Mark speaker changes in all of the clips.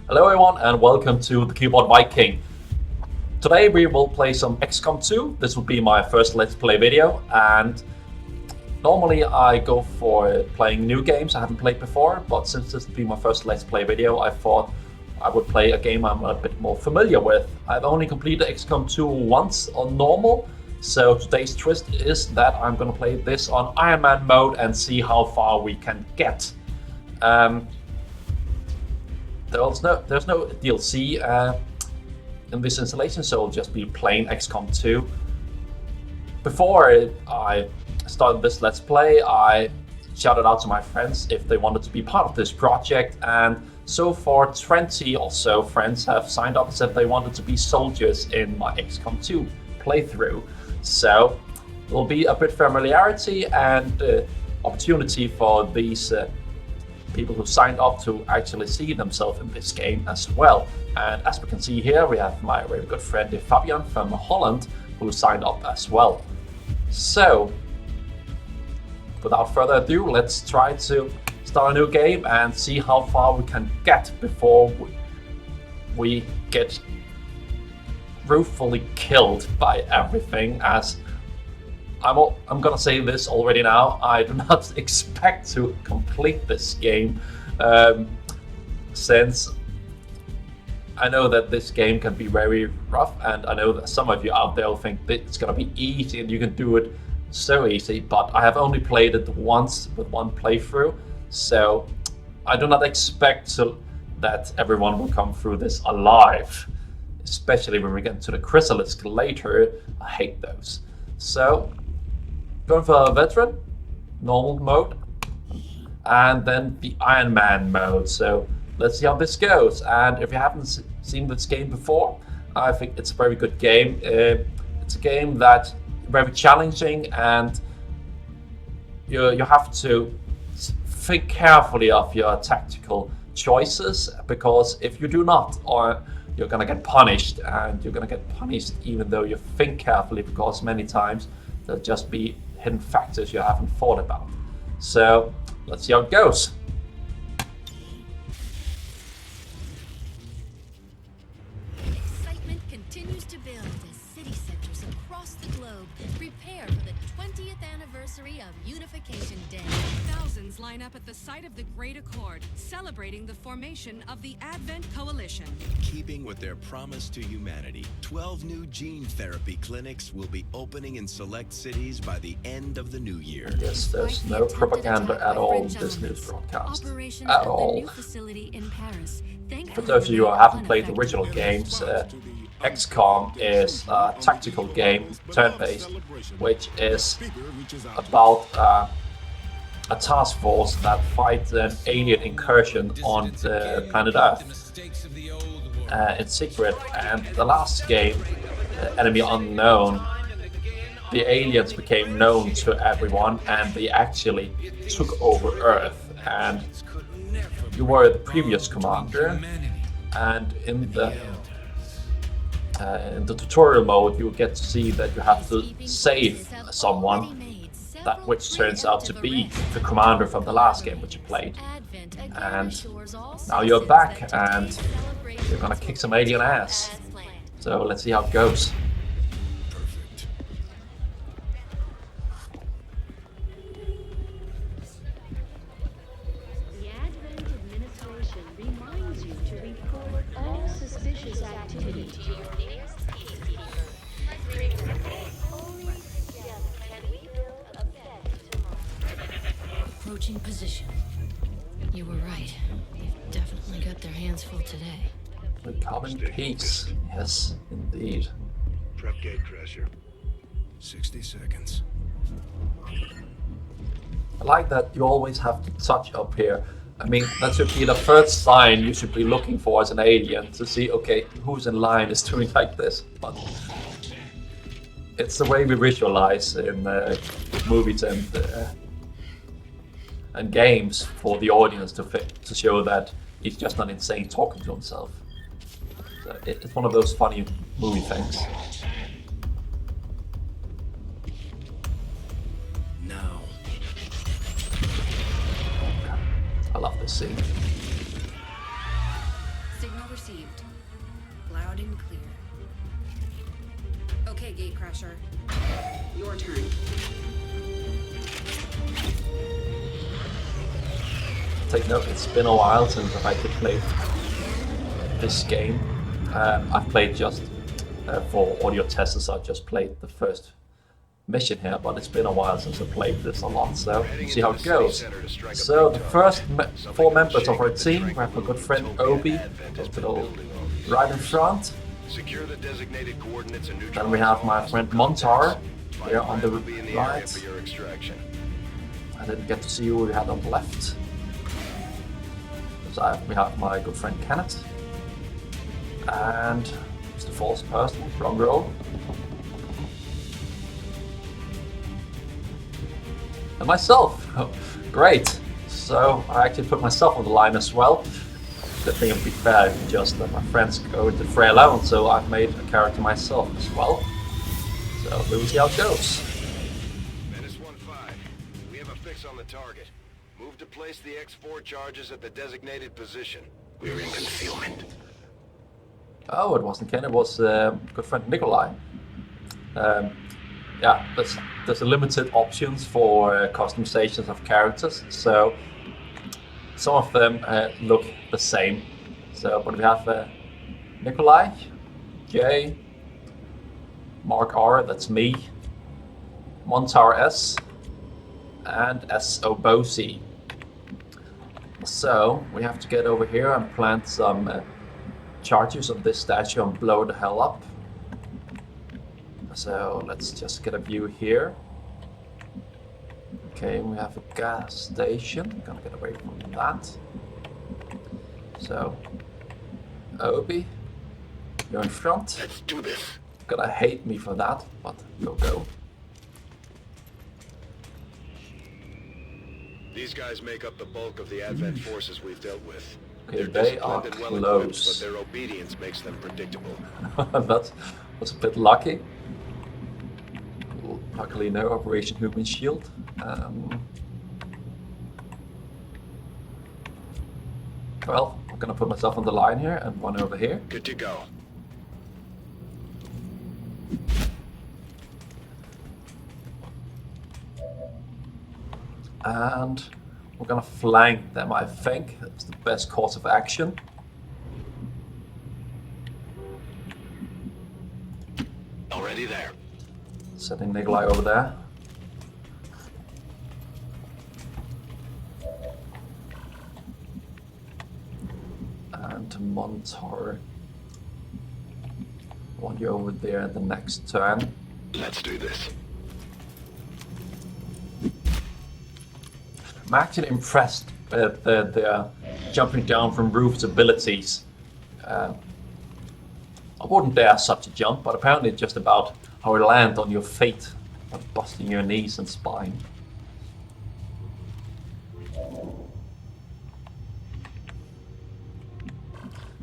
Speaker 1: Hello everyone and welcome to Thekeyboardviking. Today we will play some XCOM 2. This will be my first Let's Play video, and normally I go for playing new games I haven't played before, but since this will be my first Let's Play video, I thought I would play a game I'm a bit more familiar with. I've only completed XCOM 2 once on normal, so today's twist is that I'm gonna play this on Iron Man mode and see how far we can get. There's no DLC in this installation, so it'll just be plain XCOM 2. Before I started this Let's Play, I shouted out to my friends if they wanted to be part of this project, and so far 20 or so friends have signed up and said they wanted to be soldiers in my XCOM 2 playthrough. So there'll be a bit of familiarity and opportunity for these people who signed up to actually see themselves in this game as well. And as we can see here, we have my very good friend Fabian from Holland who signed up as well. So without further ado, let's try to start a new game and see how far we can get before we get ruefully killed by everything. As I'm gonna say this already now, I do not expect to complete this game, since I know that this game can be very rough, and I know that some of you out there will think that it's gonna be easy and you can do it so easy, but I have only played it once with one playthrough, so I do not expect that everyone will come through this alive, especially when we get to the chrysalis later. I hate those. So going for a veteran, normal mode, and then the Iron Man mode. So let's see how this goes. And if you haven't seen this game before, I think it's a very good game. It's a game that's very challenging, and you have to think carefully of your tactical choices, because if you do not, or you're gonna get punished, and you're gonna get punished even though you think carefully, because many times there'll just be hidden factors you haven't thought about. So let's see how it goes.
Speaker 2: Excitement continues to build as city centers across the globe prepare for the 20th anniversary of Unification Day.
Speaker 3: Thousands line up at the site of the Great Accord, celebrating the formation of the Advent Coalition.
Speaker 4: Keeping with their promise to humanity, 12 new gene therapy clinics will be opening in select cities by the end of the new year.
Speaker 1: Yes, there's no propaganda at all in this news broadcast.
Speaker 2: Operations
Speaker 1: At
Speaker 2: of the
Speaker 1: all.
Speaker 2: new facility in Paris.
Speaker 1: For those of you who haven't played the original games, XCOM is a tactical game, turn-based, which is about a task force that fights an alien incursion on the planet Earth in secret. And the last game, Enemy Unknown, the aliens became known to everyone, and they actually took over Earth. And you were the previous commander, and in the tutorial mode you get to see that you have to save someone, that which turns out to be the commander from the last game which you played. And now you're back and you're gonna kick some alien ass. So let's see how it goes.
Speaker 5: The Advent administration reminds you to report all suspicious activity to your nearest PCD. Only together can we build a better tomorrow.
Speaker 2: Approaching position. You were right. They've definitely got their hands full today.
Speaker 1: The common peace, yes, indeed.
Speaker 6: Prep gate crasher. 60 seconds.
Speaker 1: I like that you always have to touch up here. I mean, that should be the first sign you should be looking for as an alien, to see, okay, who's in line is doing like this. But it's the way we visualize in movies and games for the audience to show that he's just not insane talking to himself. So it's one of those funny movie things.
Speaker 4: Now.
Speaker 1: I love this scene.
Speaker 3: Signal received. Loud and clear. Okay, Gatecrasher. Your turn.
Speaker 1: Take note, it's been a while since I've actually played this game. I've played just for audio tests, I just played the first mission here, but it's been a while since I played this a lot, so we'll see how it goes. So the first 4 members of our team, we have a good friend Obi, hospital right in front.
Speaker 6: Secure the designated coordinates and
Speaker 1: Then we have my friend Montar here on the right. I didn't get to see who we had on the left. So we have my good friend Kenneth. And it's the false person, wrong roll. And myself. Oh, great. So I actually put myself on the line as well. The thing would be fair if just let my friends go into fray alone, so I've made a character myself as well. So we will see how it goes.
Speaker 6: Menace 1-5. We have a fix on the target. Move to place the X4 charges at the designated position. We're in concealment.
Speaker 1: Oh, it wasn't Ken, it was good friend Nikolai. Yeah, there's a limited options for customizations of characters, so some of them look the same. So, but we have Nikolai, J, Mark R, that's me, Montar S, and S Obosi. So we have to get over here and plant some charges on this statue and blow the hell up. So let's just get a view here. Okay, we have a gas station. I'm gonna get away from that. So, Obi, you're in front.
Speaker 6: Let's do this.
Speaker 1: Gonna hate me for that, but you'll go.
Speaker 6: These guys make up the bulk of the Advent forces we've dealt with.
Speaker 1: Okay,
Speaker 6: They're
Speaker 1: they are
Speaker 6: disciplined and well-equipped,
Speaker 1: close.
Speaker 6: but their obedience makes them predictable.
Speaker 1: That was a bit lucky. Luckily, no Operation Human Shield. Well, I'm gonna put myself on the line here and one over here.
Speaker 6: Good to go.
Speaker 1: And we're gonna flank them, I think. That's the best course of action.
Speaker 6: Already there.
Speaker 1: Setting Nikolai over there. And Montar. Want you over there the next turn.
Speaker 6: Let's do this.
Speaker 1: I'm actually impressed with the jumping down from roofs abilities. I wouldn't dare such a jump, but apparently it's just about how you land on your feet, not busting your knees and spine.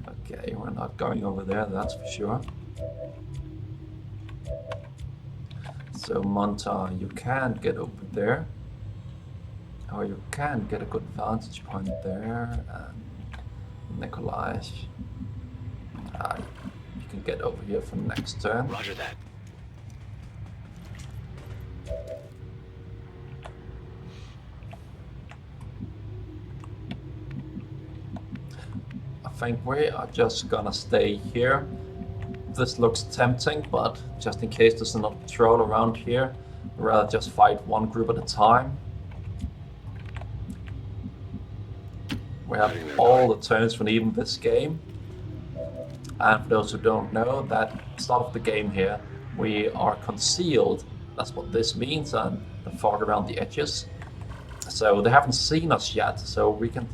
Speaker 1: Okay, we're not going over there, that's for sure. So Monta, you can get over there. Or you can get a good vantage point there. And Nikolai, you can get over here for the next turn.
Speaker 6: Roger that.
Speaker 1: I think we are just gonna stay here. This looks tempting, but just in case there's another patrol around here, I'd rather just fight one group at a time. We have all the turns for even this game. And for those who don't know, that start of the game here, we are concealed. That's what this means, and the fog around the edges. So they haven't seen us yet, so we can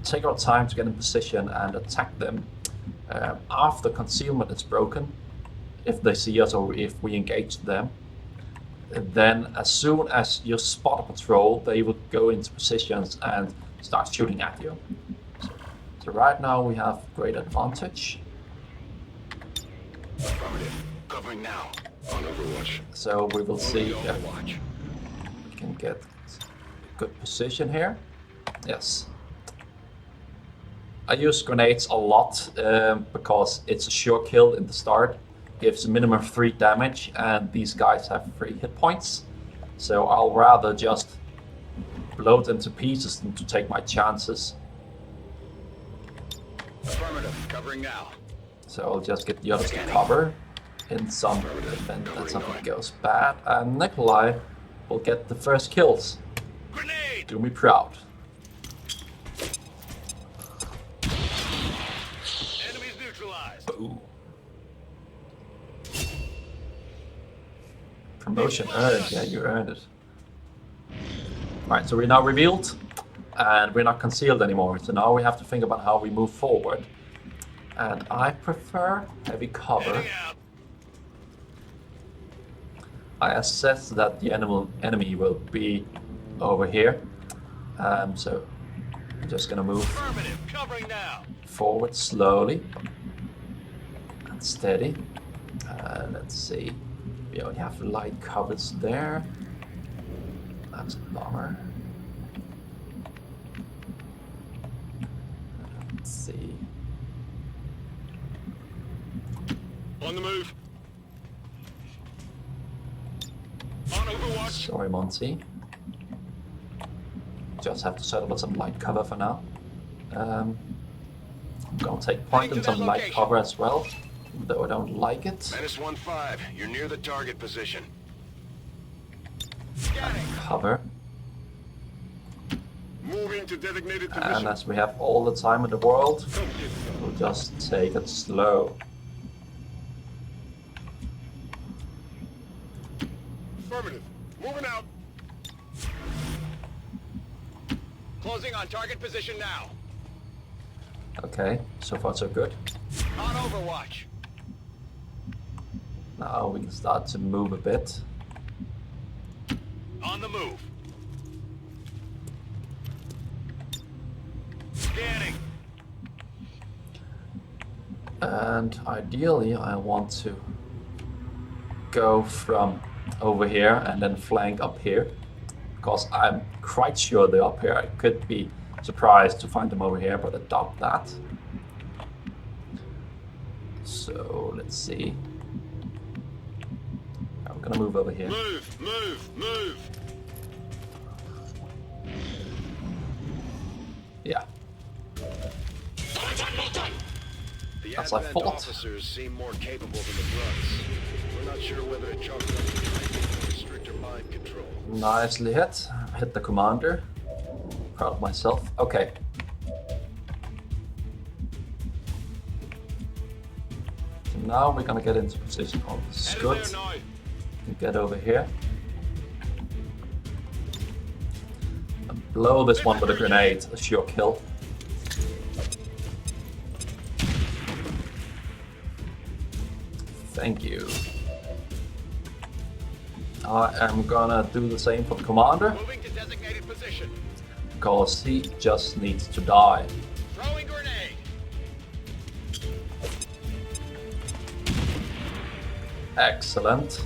Speaker 1: take our time to get in position and attack them after concealment is broken, if they see us or if we engage them. Then as soon as you spot a patrol, they will go into positions and start shooting at you. So right now we have great advantage.
Speaker 6: Affirmative. Covering now. On Overwatch.
Speaker 1: So we will see if
Speaker 6: Overwatch.
Speaker 1: we can get a good position here. Yes. I use grenades a lot because it's a sure kill in the start, gives a minimum of 3 damage, and these guys have 3 hit points. So I'll rather just blow them to pieces than to take my chances.
Speaker 6: Affirmative. Covering now.
Speaker 1: So I'll just get the others to cover in some event that something goes bad, and Nikolai will get the first kills.
Speaker 6: Grenade!
Speaker 1: Do me proud.
Speaker 6: Enemies neutralized.
Speaker 1: Boom. Promotion earned. Yeah, you earned it. Alright, so we're now revealed, and we're not concealed anymore. So now we have to think about how we move forward. And I prefer heavy cover.
Speaker 6: Heading out.
Speaker 1: I assess that the enemy will be over here. So I'm just gonna move
Speaker 6: Affirmative. Covering now.
Speaker 1: forward slowly and steady. Let's see. We only have light covers there. That's a bummer. Let's see.
Speaker 6: On the move. On Overwatch.
Speaker 1: Sorry, Monty. Just have to settle with some light cover for now. I'm gonna take point in some light cover as well, though I don't like it.
Speaker 6: Menace 1-5. You're near the target position. Scanning.
Speaker 1: Cover.
Speaker 6: Moving to designated
Speaker 1: And
Speaker 6: position.
Speaker 1: as we have all the time in the world, we'll just take it slow.
Speaker 6: Affirmative. Moving out. Closing on target position now.
Speaker 1: Okay, so far so good.
Speaker 6: On Overwatch.
Speaker 1: Now we can start to move a bit.
Speaker 6: On the move. Scanning.
Speaker 1: And ideally I want to go from over here and then flank up here, because I'm quite sure they're up here. I could be surprised to find them over here, but I doubt that. So let's see. I'm gonna move over here.
Speaker 6: Move, move, move.
Speaker 1: Yeah,
Speaker 6: The
Speaker 1: As I
Speaker 6: Advent
Speaker 1: thought.
Speaker 6: officers seem more capable than the grunts. We're not sure whether to chalk them up to training or stricter mind control.
Speaker 1: nicely hit. Hit the commander. Proud of myself. Okay. So now we're gonna get into position. Oh, this is
Speaker 6: Headed
Speaker 1: good.
Speaker 6: there now.
Speaker 1: You get over here. And blow this one with a grenade. A sure kill. Thank you. I am gonna do the same for the commander,
Speaker 6: Moving to designated position.
Speaker 1: because he just needs to die.
Speaker 6: Throwing grenade.
Speaker 1: Excellent.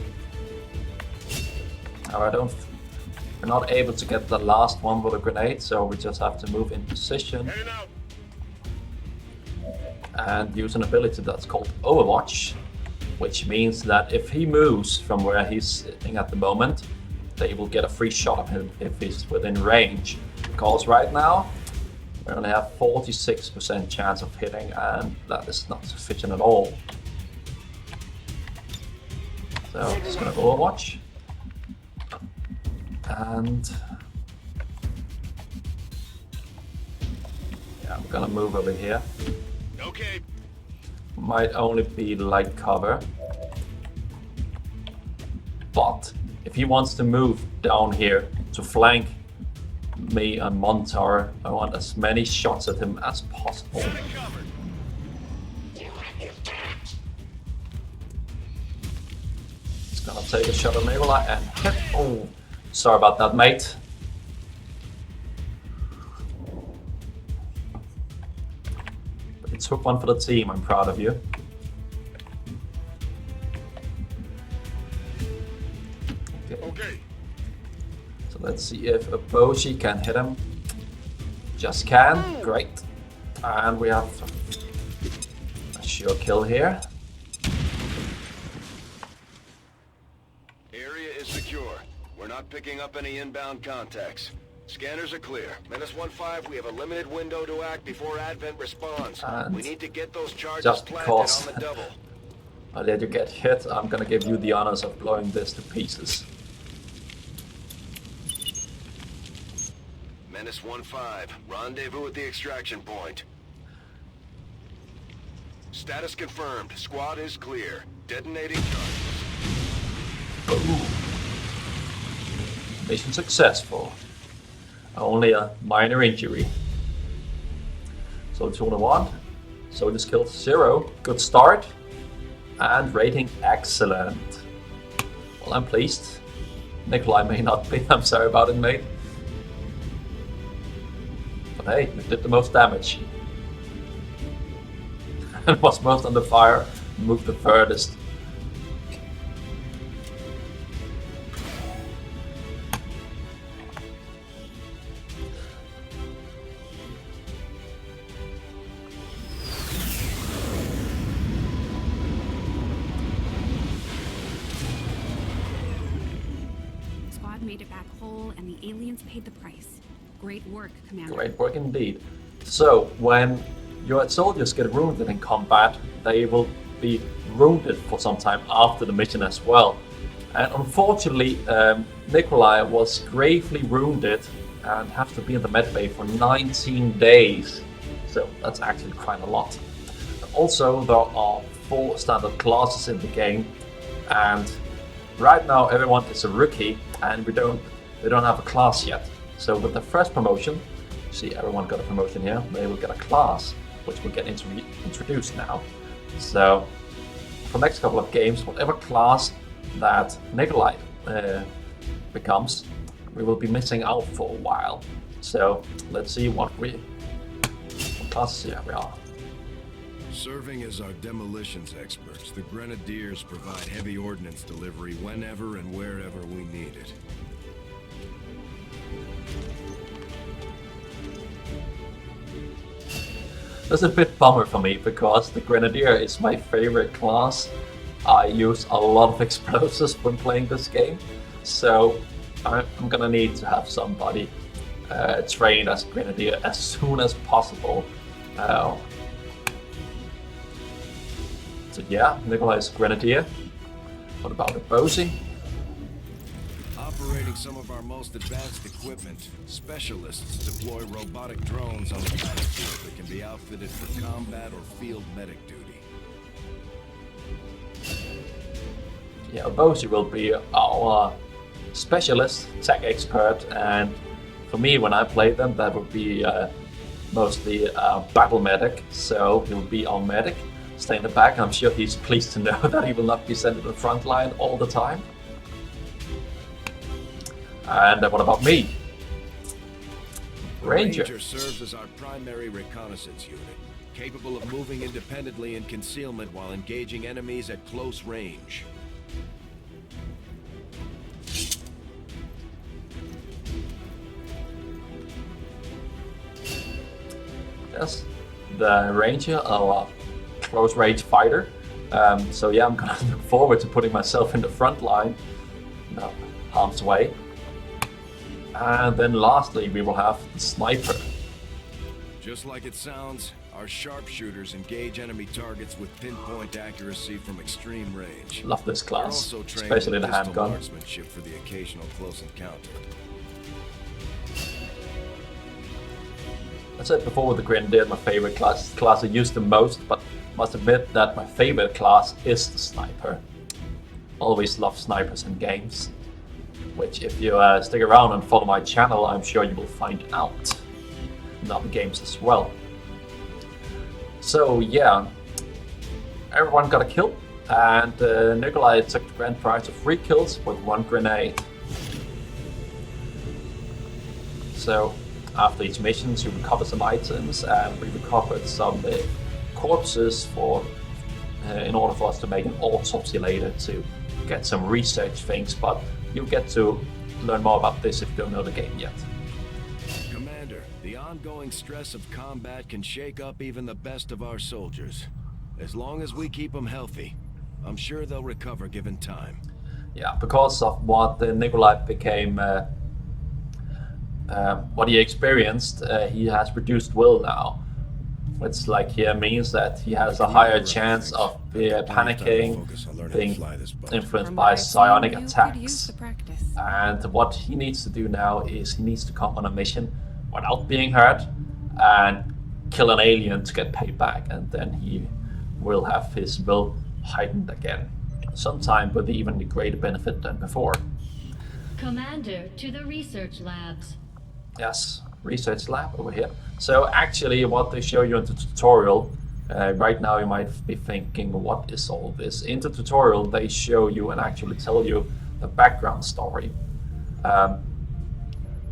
Speaker 1: Now we're not able to get the last one with a grenade, so we just have to move in position
Speaker 6: Heading out.
Speaker 1: and use an ability that's called Overwatch, which means that if he moves from where he's sitting at the moment, they will get a free shot of him if he's within range. Because right now, we only have 46% chance of hitting, and that is not sufficient at all. So I'm just gonna Overwatch. And yeah, I'm gonna move over here.
Speaker 6: Okay.
Speaker 1: Might only be light cover, but if he wants to move down here to flank me and Montar, I want as many shots at him as possible.
Speaker 6: Got it covered.
Speaker 1: He's gonna take a shot at Nikolai and hit. Oh, sorry about that, mate. But you took one for the team. I'm proud of you. Okay.
Speaker 6: Okay.
Speaker 1: So let's see if a Boshi can hit him. Just can. Great. And we have a sure kill here.
Speaker 6: Area is secure. We're not picking up any inbound contacts. Scanners are clear. -15, we have a limited window to act before Advent responds.
Speaker 1: And
Speaker 6: we need to get those charges
Speaker 1: just
Speaker 6: planted
Speaker 1: because
Speaker 6: on the double.
Speaker 1: I let you get hit, I'm gonna give you the honors of blowing this to pieces.
Speaker 6: -15, rendezvous at the extraction point. Status confirmed. Squad is clear. Detonating charges.
Speaker 1: Boom. Mission successful. Only a minor injury. So 2-1. Soldiers killed 0. Good start. And rating excellent. Well, I'm pleased. Nikolai may not be. I'm sorry about it, mate. But hey, we did the most damage. And was most under fire. Moved the furthest.
Speaker 3: Made it back whole, and the aliens paid the price. Great work, Commander.
Speaker 1: Great work indeed. So, when your soldiers get wounded in combat, they will be wounded for some time after the mission as well. And unfortunately, Nikolai was gravely wounded and have to be in the medbay for 19 days. So that's actually quite a lot. Also, there are 4 standard classes in the game, and right now everyone is a rookie, and we don't have a class yet. So with the first promotion, see everyone got a promotion here, they will get a class, which will get introduced now. So for the next couple of games, whatever class that Nikolai becomes, we will be missing out for a while. So let's see what classes here we are.
Speaker 4: Serving as our demolitions experts, the Grenadiers provide heavy ordnance delivery whenever and wherever we need it.
Speaker 1: That's a bit bummer for me, because the Grenadier is my favorite class. I use a lot of explosives when playing this game, so I'm gonna need to have somebody trained as Grenadier as soon as possible. So yeah, Nikolai's Grenadier. What about the Bosie?
Speaker 4: Operating some of our most advanced equipment, specialists deploy robotic drones on the battlefield that can be outfitted for combat or field medic duty.
Speaker 1: Yeah, Bosie will be our specialist, tech expert, and for me, when I play them, that would be mostly battle medic, so he will be our medic. Stay in the back. I'm sure he's pleased to know that he will not be sent to the front line all the time. And what about me?
Speaker 4: Ranger serves as our primary reconnaissance unit, capable of moving independently in concealment while engaging enemies at close range.
Speaker 1: Yes, the Ranger, our close range fighter. So yeah, I'm gonna look forward to putting myself in the front line, no harm's way. And then lastly, we will have the sniper.
Speaker 4: Just like it sounds, our sharpshooters engage enemy targets with pinpoint accuracy from extreme range.
Speaker 1: Love this
Speaker 4: They're
Speaker 1: class,
Speaker 4: also trained
Speaker 1: especially
Speaker 4: in
Speaker 1: the
Speaker 4: pistol
Speaker 1: handgun.
Speaker 4: marksmanship for the occasional close encounter.
Speaker 1: I said before with the Grenadier, my favorite class I use the most, but must admit that my favorite class is the sniper. Always love snipers in games, which if you stick around and follow my channel, I'm sure you will find out in other games as well. So yeah, everyone got a kill, and Nikolai took the grand prize of 3 kills with 1 grenade. So after each missions, you recover some items, and we recovered some corpses for in order for us to make an autopsy later to get some research things, but you'll get to learn more about this if you don't know the game yet.
Speaker 4: Commander, The ongoing stress of combat can shake up even the best of our soldiers. As long as we keep them healthy, I'm sure they'll recover given time.
Speaker 1: Yeah, because of what Nikolai became, what he experienced, he has reduced will now. Which like here means that he has a higher chance of panicking, being influenced by psionic attacks. And what he needs to do now is he needs to come on a mission without being hurt and kill an alien to get paid back, and then he will have his will heightened again. Sometime with even greater benefit than before.
Speaker 5: Commander, to the research labs.
Speaker 1: Yes, research lab over here. So actually what they show you in the tutorial, right now you might be thinking, what is all this? In the tutorial they show you and actually tell you the background story.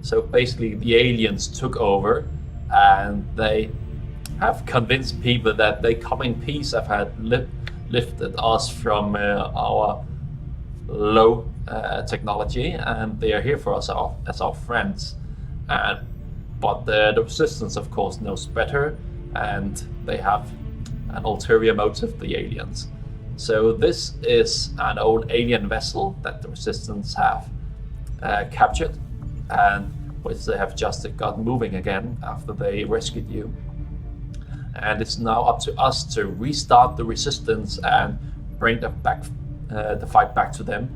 Speaker 1: So basically the aliens took over and they have convinced people that they come in peace, have had lifted us from our low technology, and they are here for us as our friends. But the resistance of course knows better, and they have an ulterior motive, the aliens. So this is an old alien vessel that the resistance have captured, and which they have just got moving again after they rescued you. And it's now up to us to restart the resistance and bring them back, the fight back to them,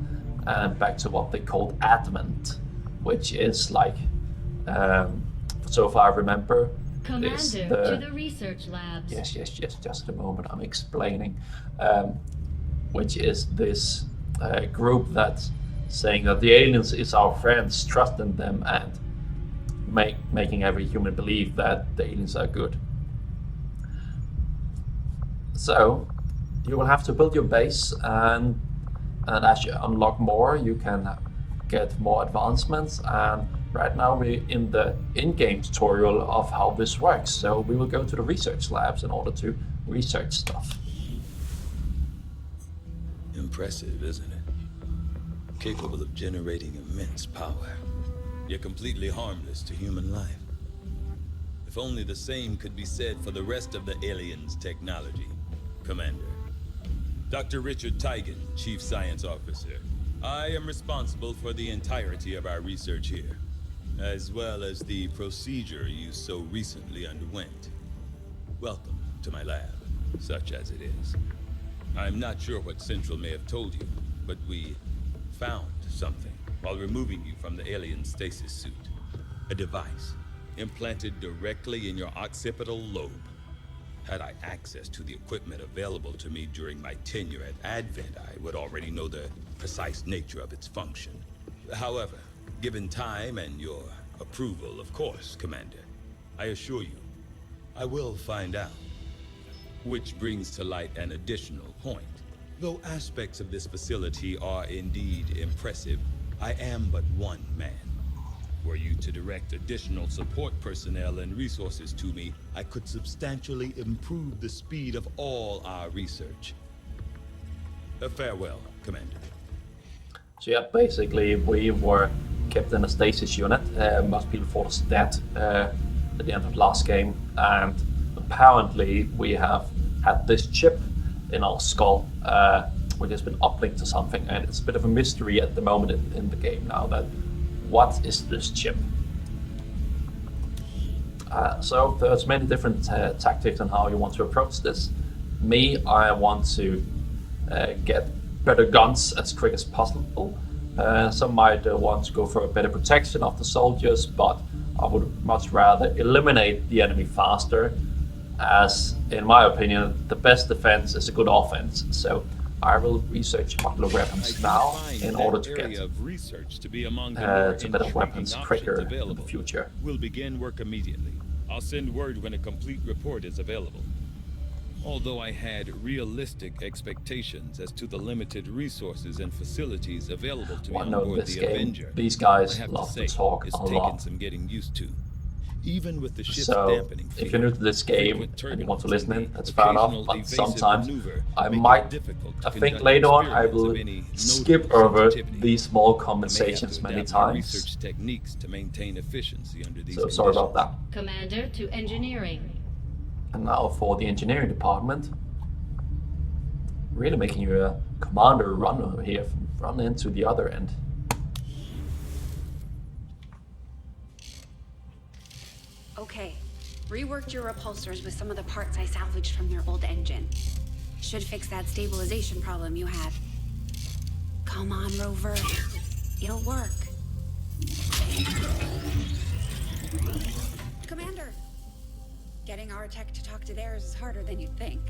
Speaker 1: and back to what they called adamant, which is like, so far I remember,
Speaker 5: Commander,
Speaker 1: is
Speaker 5: to the research labs.
Speaker 1: Yes, just a moment, I'm explaining. Which is this group that's saying that the aliens is our friends, trusting them and making every human believe that the aliens are good. So you will have to build your base, and as you unlock more you can get more advancements, and right now we're in the in-game tutorial of how this works, so we will go to the research labs in order to research stuff.
Speaker 7: Impressive, isn't it? Capable of generating immense power, yet completely harmless to human life. If only the same could be said for the rest of the aliens' technology. Commander. Dr. Richard Teigen, Chief Science Officer. I am responsible for the entirety of our research here, as well as the procedure you so recently underwent. Welcome to my lab, such as it is. I'm not sure what Central may have told you, but we found something while removing you from the alien stasis suit. A device implanted directly in your occipital lobe. Had I access to the equipment available to me during my tenure at Advent, I would already know the precise nature of its function. However, given time and your approval, of course, Commander, I assure you, I will find out. Which brings to light an additional point. Though aspects of this facility are indeed impressive, I am but one man. Were you to direct additional support personnel and resources to me, I could substantially improve the speed of all our research. Farewell, Commander.
Speaker 1: So yeah, basically we were kept in a stasis unit. Most people thought us dead at the end of the last game, and apparently we have had this chip in our skull, which has been uplinked to something, and it's a bit of a mystery at the moment in the game now that what is this chip? So there's many different tactics on how you want to approach this. Me, I want to get better guns as quick as possible. Some might want to go for a better protection of the soldiers, but I would much rather eliminate the enemy faster, as in my opinion the best defense is a good offense. So I will research modular weapons now in order to get to better weapons quicker in the future.
Speaker 8: We'll begin work immediately. I'll send word when a complete report is available. Although I had realistic expectations as to the limited resources and facilities available to me on board the Avenger,
Speaker 1: these guys
Speaker 8: I have
Speaker 1: love
Speaker 8: to say,
Speaker 1: to talk
Speaker 8: it's
Speaker 1: a
Speaker 8: taken
Speaker 1: lot.
Speaker 8: some getting used to. Even with the ship's
Speaker 1: So
Speaker 8: dampening
Speaker 1: if
Speaker 8: field,
Speaker 1: you're new to this game
Speaker 8: frequent
Speaker 1: and you want to
Speaker 8: turbulence
Speaker 1: listen in,
Speaker 8: and
Speaker 1: that's fair enough.
Speaker 8: occasional
Speaker 1: But
Speaker 8: evasive
Speaker 1: sometimes
Speaker 8: maneuver
Speaker 1: I
Speaker 8: make it
Speaker 1: might,
Speaker 8: difficult to
Speaker 1: I think
Speaker 8: conduct
Speaker 1: later on I
Speaker 8: experiments
Speaker 1: will
Speaker 8: of any
Speaker 1: skip
Speaker 8: notable
Speaker 1: over
Speaker 8: sensitivity.
Speaker 1: these small
Speaker 8: I may have
Speaker 1: conversations
Speaker 8: to
Speaker 1: many
Speaker 8: adapt my
Speaker 1: times.
Speaker 8: research techniques to maintain efficiency under these
Speaker 1: So sorry about that.
Speaker 5: Commander to engineering.
Speaker 1: And now for the engineering department. Really making you a commander run over here, run into the other end.
Speaker 9: Okay, reworked your repulsors with some of the parts I salvaged from their old engine. Should fix that stabilization problem you had. Come on, Rover. It'll work. Commander! Getting our tech to talk to theirs is harder than you'd think.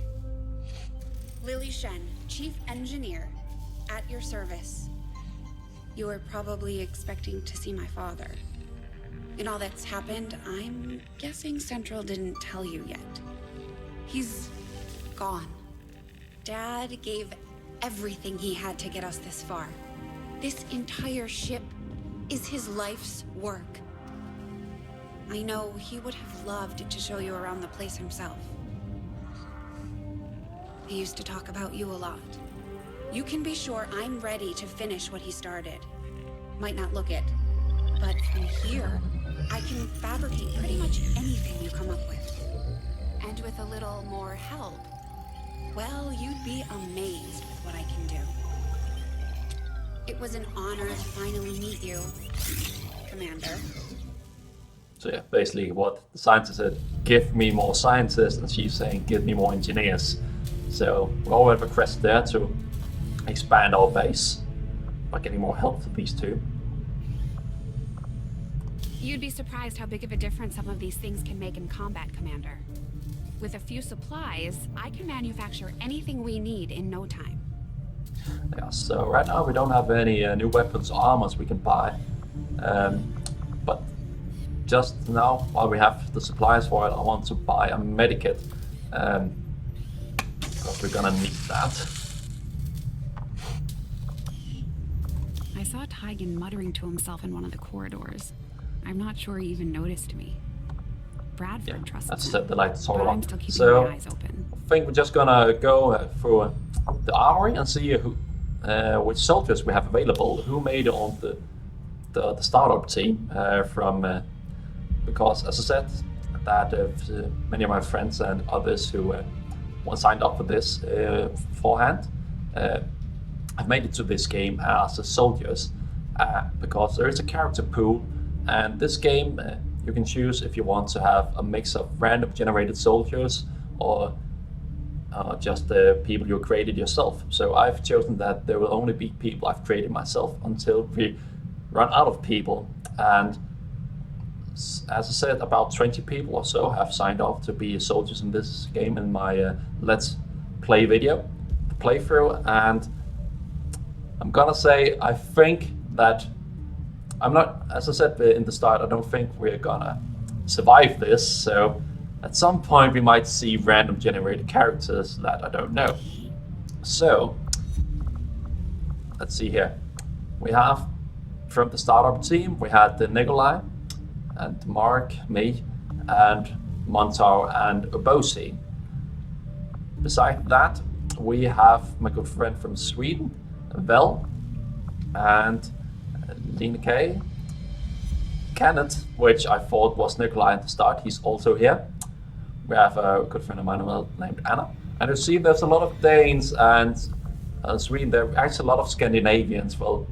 Speaker 9: Lily Shen, Chief Engineer, at your service. You were probably expecting to see my father. In all that's happened, I'm guessing Central didn't tell you yet. He's gone. Dad gave everything he had to get us this far. This entire ship is his life's work. I know he would have loved to show you around the place himself. He used to talk about you a lot. You can be sure I'm ready to finish what he started. Might not look it, but from here, I can fabricate pretty much anything you come up with. And with a little more help, well, you'd be amazed with what I can do. It was an honor to finally meet you, Commander.
Speaker 1: So yeah, basically what the scientist said, give me more scientists, and she's saying give me more engineers. So we all have a request there to expand our base by getting more help from these two.
Speaker 3: You'd be surprised how big of a difference some of these things can make in combat, Commander. With a few supplies, I can manufacture anything we need in no time.
Speaker 1: Yeah, so right now we don't have any new weapons or armors we can buy. But just now, while we have the supplies for it, I want to buy a medikit. Because we're gonna need that.
Speaker 3: I saw Tygan muttering to himself in one of the corridors. I'm not sure he even noticed me. Bradford trusts
Speaker 1: That's
Speaker 3: him,
Speaker 1: the light is all
Speaker 3: but I'm
Speaker 1: wrong.
Speaker 3: still keeping
Speaker 1: So
Speaker 3: my eyes open.
Speaker 1: I think we're just gonna go through the armory and see who, which soldiers we have available, who made it on the startup team because as I said, that many of my friends and others who signed up for this beforehand have made it to this game as soldiers because there is a character pool, and this game you can choose if you want to have a mix of random generated soldiers or just the people you created yourself. So I've chosen that there will only be people I've created myself until we run out of people. And as I said, about 20 people or so have signed off to be soldiers in this game in my Let's Play video, the playthrough. And I'm gonna say, I think that I'm not, as I said in the start, I don't think we're gonna survive this. So at some point we might see random generated characters that I don't know. So let's see here. We have from the startup team, we had the Nikolai and Mark, me, and Montar and Obosi. Besides that, we have my good friend from Sweden, Vel, and Lena K. Kenneth, which I thought was Nikolai at the start, he's also here. We have a good friend of mine named Anna. And you see there's a lot of Danes and Sweden, there are actually a lot of Scandinavians. Well,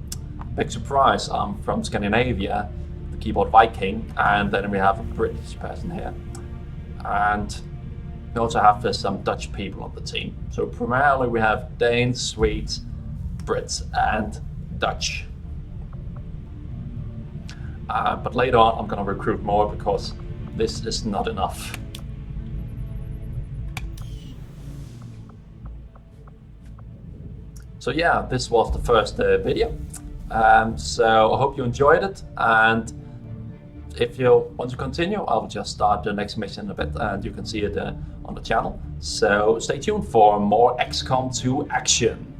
Speaker 1: big surprise, I'm from Scandinavia, Thekeyboardviking, and then we have a British person here. And we also have some Dutch people on the team. So primarily we have Danes, Swedes, Brits, and Dutch. But later on I'm gonna recruit more because this is not enough. So yeah, this was the first video. So I hope you enjoyed it, and if you want to continue, I'll just start the next mission in a bit and you can see it on the channel. So stay tuned for more XCOM 2 action.